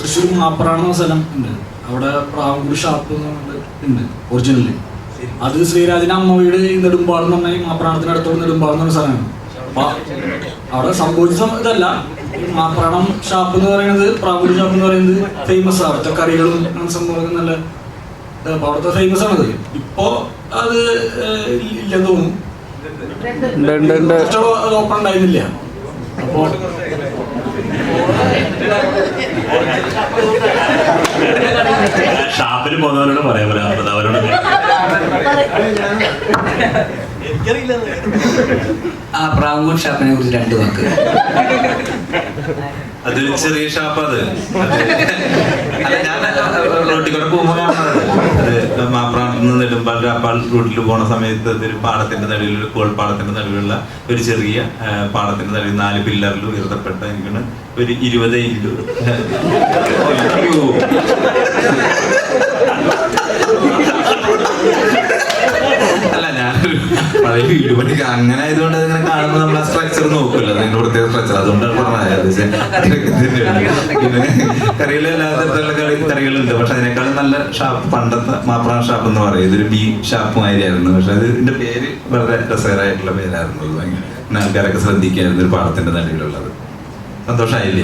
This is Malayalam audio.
തൃശ്ശൂർ മാപ്രാണം എന്ന സ്ഥലം ഉണ്ട്, അവിടെ പ്രാവൂർ ഷാപ്പ് ഉണ്ട് ഒറിജിനല്. അത് ശ്രീരാജിന്റെ അമ്മ വീട് നെടുമ്പാളം എന്ന് പറഞ്ഞാൽ മാപ്രാണത്തിന് അടുത്തോട് നെടുമ്പാളം എന്ന് പറഞ്ഞ സ്ഥലമാണ്. അപ്പൊ അവിടെ സംഭവിച്ച ഇതല്ല, മാപ്രാണം ഷാപ്പ് എന്ന് പറയുന്നത്, പ്രാവൂർ ഷാപ്പ് എന്ന് പറയുന്നത് ഫേമസ് ആണ്. അവിടുത്തെ കറികളും സംഭവങ്ങളും നല്ല അവിടുത്തെ ഫേമസ് ആണത്. ഇപ്പോ അത് ഇല്ലെന്ന് തോന്നുന്നു, ഓപ്പൺ ഉണ്ടായിരുന്നില്ല. അപ്പോ ഷാപ്പിൽ പോകുന്നവരോട് പറയാൻ പറ്റാ അവരോട്. ആ പ്രാവൂർ ഷാപ്പിനെ കുറിച്ച് 2 വാക്ക്. അതൊരു ചെറിയ ഷാപ്പ്. അത് അല്ല, ഞാൻ റോട്ടിൽ കൂടെ പോകുമ്പോൾ അത് മാപ്രാണത്തിൽ നിന്ന് നെടുമ്പാൽ രാപ്പാൾ റൂട്ടിൽ പോണ സമയത്ത് അതൊരു പാടത്തിന്റെ നടുവിൽ, ഒരു കോൾപ്പാടത്തിന്റെ നടുവിലുള്ള ഒരു ചെറിയ പാടത്തിന്റെ നടുവിൽ 4 പില്ലറിൽ ഉയർത്തപ്പെട്ട എനിക്കാണ് ഒരു 20 ഇഞ്ച്. അല്ല, ഞാനൊരു പഴയ വീട് പണിക്ക് അങ്ങനെ ആയതുകൊണ്ട് അതിങ്ങനെ കാണുമ്പോൾ നമ്മൾ ആ സ്ട്രക്ചർ നോക്കില്ല, അതിന്റെ പ്രത്യേക സ്ട്രക്ചർ. അതുകൊണ്ടാണ് പറഞ്ഞത്. പിന്നെ കറികളിൽ എല്ലാ തരത്തിലുള്ള കറികളുണ്ട്, പക്ഷെ അതിനേക്കാളും നല്ല ഷാപ്പ് പണ്ടത്തെ മാപ്രാണ ഷാപ്പ് എന്ന് പറയും. ഇതൊരു ബി ഷാപ്പ് മാതിരിയായിരുന്നു, പക്ഷെ ഇതിന്റെ പേര് വളരെ രസകരമായിട്ടുള്ള പേരായിരുന്നു. ഭയങ്കര ആൾക്കാരൊക്കെ ശ്രദ്ധിക്കായിരുന്നു, ഒരു പാടത്തിന്റെ നടുവിലുള്ളത്. സന്തോഷമായില്ലേ?